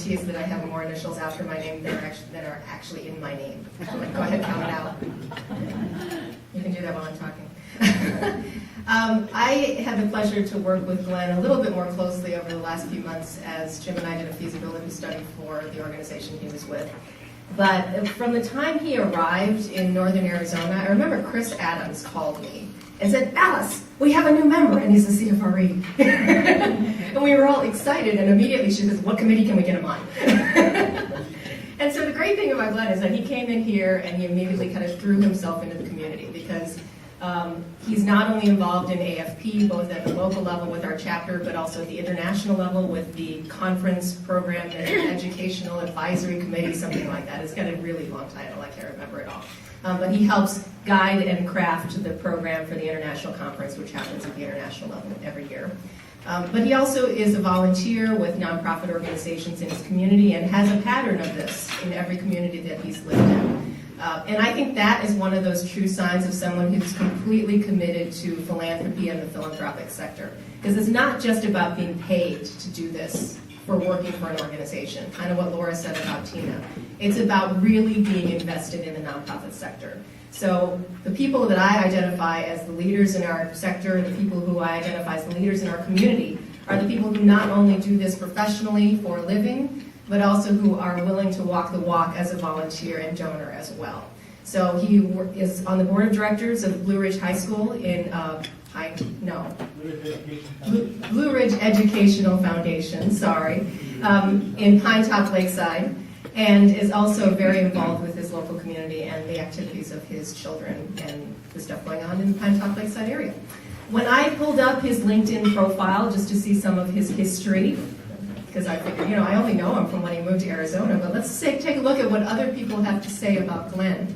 tease that I have more initials after my name that are actually in my name. So go ahead and count it out. You can do that while I'm talking. I had the pleasure to work with Glen a little bit more closely over the last few months as Jim and I did a feasibility study for the organization he was with. But from the time he arrived in northern Arizona, I remember Chris Adams called me and said, "Alice, we have a new member," and he's a CFRE. And we were all excited, and immediately she says, "What committee can we get him on?" And so the great thing about Glen is that he came in here and he immediately kind of threw himself into the community, because he's not only involved in AFP, both at the local level with our chapter, but also at the international level with the conference program and educational advisory committee, something like that. It's got a really long title, I can't remember it all. But he helps guide and craft the program for the international conference, which happens at the international level every year. But he also is a volunteer with nonprofit organizations in his community and has a pattern of this in every community that he's lived in. And I think that is one of those true signs of someone who's completely committed to philanthropy and the philanthropic sector. Because it's not just about being paid to do this for working for an organization, kind of what Laura said about Tina. It's about really being invested in the nonprofit sector. So the people that I identify as the leaders in our sector, the people who I identify as the leaders in our community, are the people who not only do this professionally for a living, but also who are willing to walk the walk as a volunteer and donor as well. So he is on the board of directors of Blue Ridge High School in Blue Ridge Educational Foundation, in Pine Top Lakeside, and is also very involved with his local community and the activities of his children and the stuff going on in the Pine Top Lakeside area. When I pulled up his LinkedIn profile just to see some of his history, because I figured, I only know him from when he moved to Arizona, but let's take a look at what other people have to say about Glen.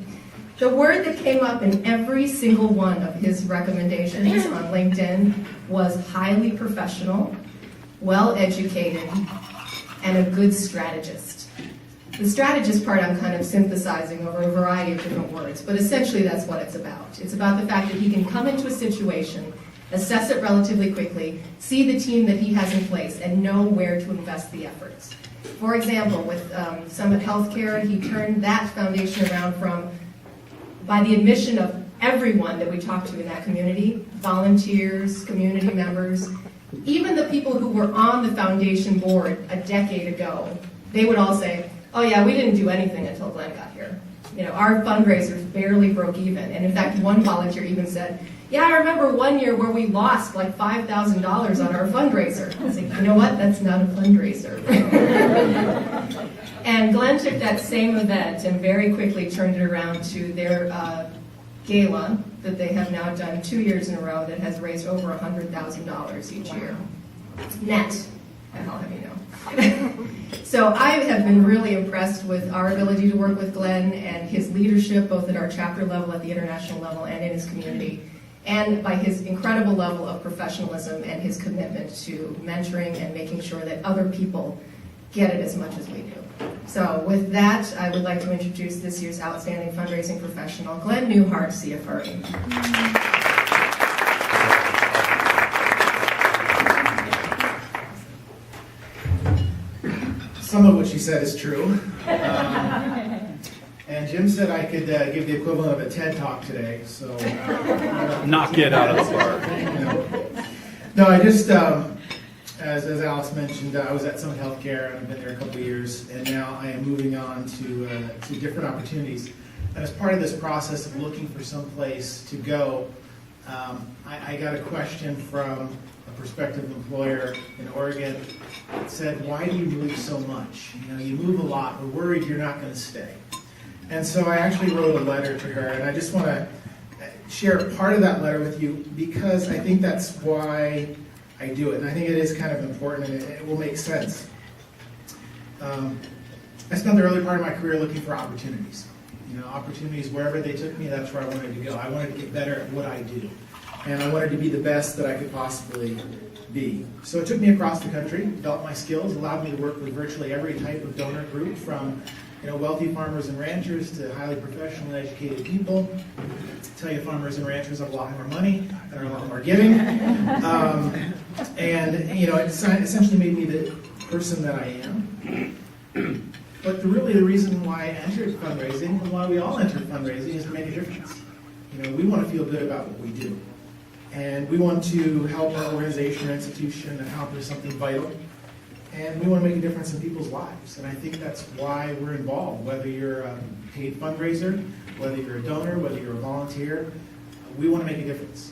The word that came up in every single one of his recommendations on LinkedIn was highly professional, well-educated, and a good strategist. The strategist part I'm kind of synthesizing over a variety of different words, but essentially that's what it's about. It's about the fact that he can come into a situation, assess it relatively quickly, see the team that he has in place, and know where to invest the efforts. For example, with Summit Healthcare, he turned that foundation around from, by the admission of everyone that we talked to in that community, volunteers, community members, even the people who were on the foundation board a decade ago, they would all say, "Oh yeah, we didn't do anything until Glen got here. Our fundraisers barely broke even." And in fact, one volunteer even said, "Yeah, I remember one year where we lost like $5,000 on our fundraiser." I was like, you know what? That's not a fundraiser. And Glen took that same event and very quickly turned it around to their gala that they have now done 2 years in a row that has raised over $100,000 each year. Net, I'll have you know. So I have been really impressed with our ability to work with Glen and his leadership, both at our chapter level, at the international level, and in his community, and by his incredible level of professionalism and his commitment to mentoring and making sure that other people get it as much as we do. So with that, I would like to introduce this year's Outstanding Fundraising Professional, Glen Newhart, CFRE. Some of what she said is true. And Jim said I could give the equivalent of a TED Talk today, so... knock it out of the park. No, I just, as Alice mentioned, I was at Summit Healthcare, and I've been there a couple of years, and now I am moving on to different opportunities. And as part of this process of looking for some place to go, I got a question from a prospective employer in Oregon that said, "Why do you move so much? You move a lot. We're worried you're not going to stay." And so I actually wrote a letter to her, and I just want to share part of that letter with you because I think that's why I do it, and I think it is kind of important, and it will make sense. I spent the early part of my career looking for opportunities. Opportunities wherever they took me, that's where I wanted to go. I wanted to get better at what I do, and I wanted to be the best that I could possibly be. So it took me across the country, developed my skills, allowed me to work with virtually every type of donor group, from wealthy farmers and ranchers to highly professional and educated people. I tell you, farmers and ranchers have a lot more money and are a lot more giving. And it essentially made me the person that I am. But really the reason why I entered fundraising, and why we all enter fundraising, is to make a difference. We want to feel good about what we do. And we want to help our organization or institution accomplish something vital. And we want to make a difference in people's lives. And I think that's why we're involved, whether you're a paid fundraiser, whether you're a donor, whether you're a volunteer, we want to make a difference.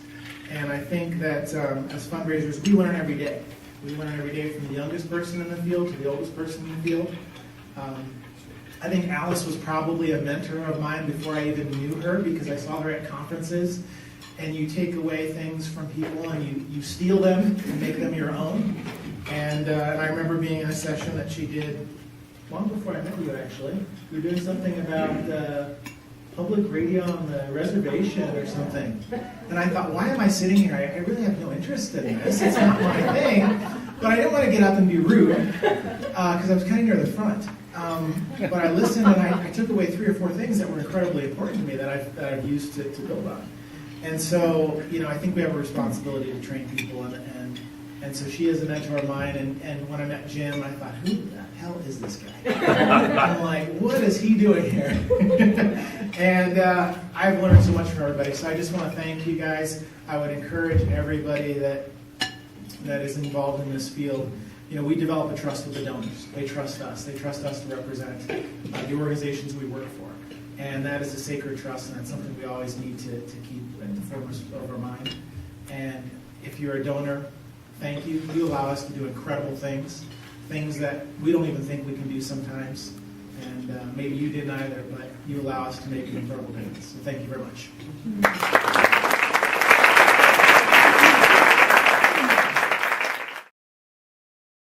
And I think that as fundraisers, we learn every day. We learn every day from the youngest person in the field to the oldest person in the field. I think Alice was probably a mentor of mine before I even knew her, because I saw her at conferences, and you take away things from people and you steal them and make them your own. And I remember being in a session that she did long before I met you, actually. You were doing something about public radio on the reservation or something. And I thought, why am I sitting here? I really have no interest in this. It's not my thing. But I didn't want to get up and be rude, because I was kind of near the front. But I listened, and I took away 3 or 4 things that were incredibly important to me that I've used to build on. And so, I think we have a responsibility to train people, and so she is a mentor of mine. And when I met Jim, I thought, who the hell is this guy? I'm like, what is he doing here? And I've learned so much from everybody. So I just want to thank you guys. I would encourage everybody that is involved in this field. We develop a trust with the donors. They trust us. They trust us to represent the organizations we work for. And that is a sacred trust, and that's something we always need to keep at the foremost of our mind. And if you're a donor, thank you. You allow us to do incredible things that we don't even think we can do sometimes. And maybe you didn't either, but you allow us to make an incredible difference. So thank you very much.